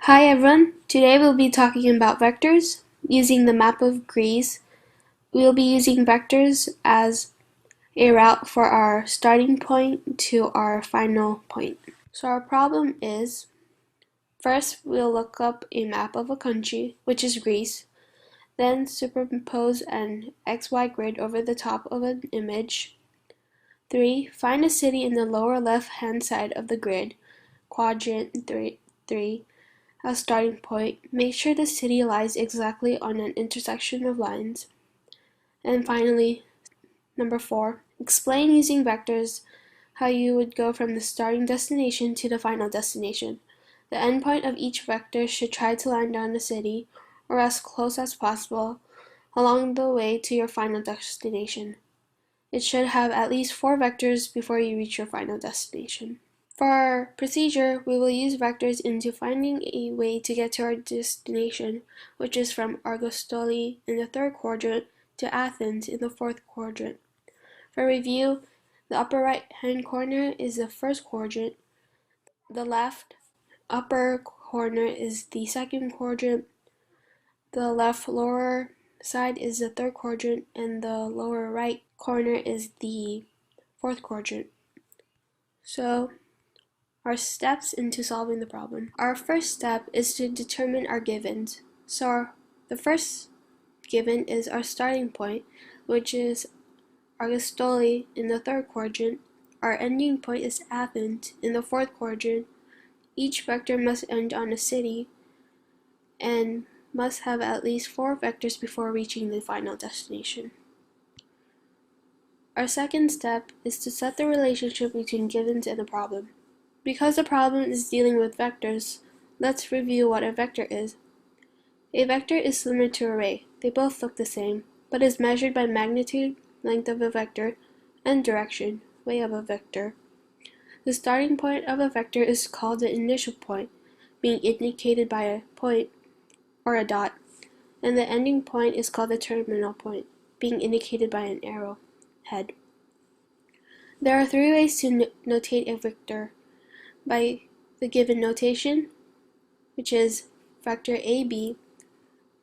Hi everyone, today we'll be talking about vectors using the map of Greece. We'll be using vectors as a route for our starting point to our final point. So our problem is, first we'll look up a map of a country, which is Greece, then superimpose an XY grid over the top of an image. 3. Find a city in the lower left-hand side of the grid, quadrant 3. As starting point, make sure the city lies exactly on an intersection of lines. And finally, number 4, explain using vectors how you would go from the starting destination to the final destination. The endpoint of each vector should try to land on a city, or as close as possible, along the way to your final destination. It should have at least 4 vectors before you reach your final destination. For our procedure, we will use vectors into finding a way to get to our destination, which is from Argostoli in the 3rd quadrant to Athens in the 4th quadrant. For review, the upper right-hand corner is the 1st quadrant, the left upper corner is the 2nd quadrant, the left lower side is the 3rd quadrant, and the lower right corner is the 4th quadrant. So, our steps into solving the problem. Our first step is to determine our givens. So the first given is our starting point, which is Argostoli in the 3rd quadrant. Our ending point is Athens in the 4th quadrant. Each vector must end on a city and must have at least 4 vectors before reaching the final destination. Our second step is to set the relationship between givens and the problem. Because the problem is dealing with vectors, let's review what a vector is. A vector is similar to an array. They both look the same, but is measured by magnitude, length of a vector, and direction, way of a vector. The starting point of a vector is called the initial point, being indicated by a point or a dot, and the ending point is called the terminal point, being indicated by an arrow head. There are 3 ways to notate a vector. By the given notation, which is vector AB,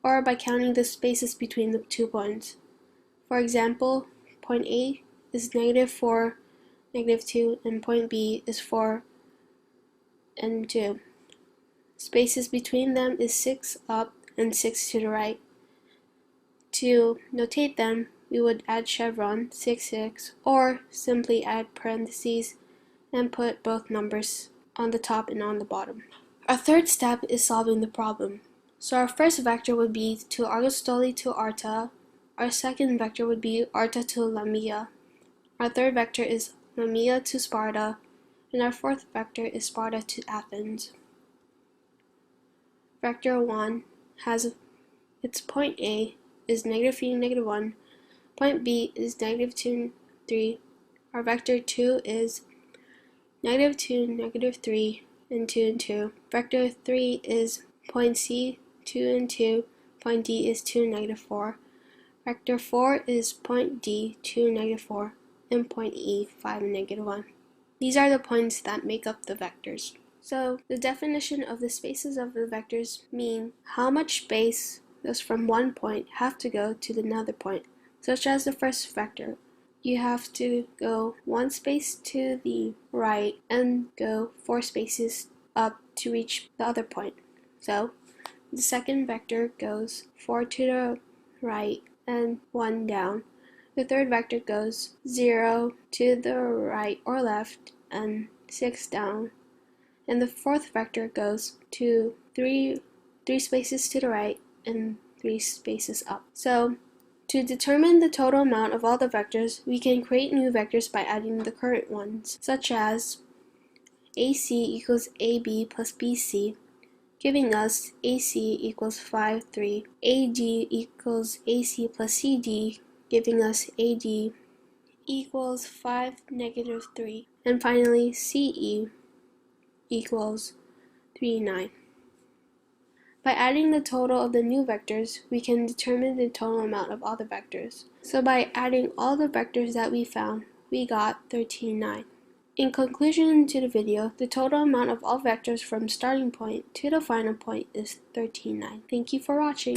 or by counting the spaces between the 2 points. For example, point A is -4, -2, and point B is 4 and 2. Spaces between them is 6 up and 6 to the right. To notate them, we would add chevron 6, 6, or simply add parentheses and put both numbers on the top and on the bottom. Our third step is solving the problem. So our first vector would be to Argostoli to Arta. Our second vector would be Arta to Lamia. Our third vector is Lamia to Sparta. And our fourth vector is Sparta to Athens. Vector 1 has its point A is -3, -1. Point B is -2, 3. Our vector 2 is -2, -3, and 2 and 2. Vector 3 is point C, 2 and 2. Point D is 2 and -4. Vector 4 is point D, 2 and -4. And point E, 5 and -1. These are the points that make up the vectors. So the definition of the spaces of the vectors mean how much space does from one point have to go to another point, such as the first vector. You have to go 1 space to the right and go 4 spaces up to reach the other point. So the second vector goes 4 to the right and 1 down. The third vector goes 0 to the right or left and 6 down. And the fourth vector goes to 3 spaces to the right and 3 spaces up. So to determine the total amount of all the vectors, we can create new vectors by adding the current ones, such as AC equals AB plus BC, giving us AC equals 5, 3. AD equals AC plus CD, giving us AD equals 5, -3. And finally, CE equals 3, 9. By adding the total of the new vectors, we can determine the total amount of all the vectors. So by adding all the vectors that we found, we got 13, 9. In conclusion to the video, the total amount of all vectors from starting point to the final point is 13,9. Thank you for watching.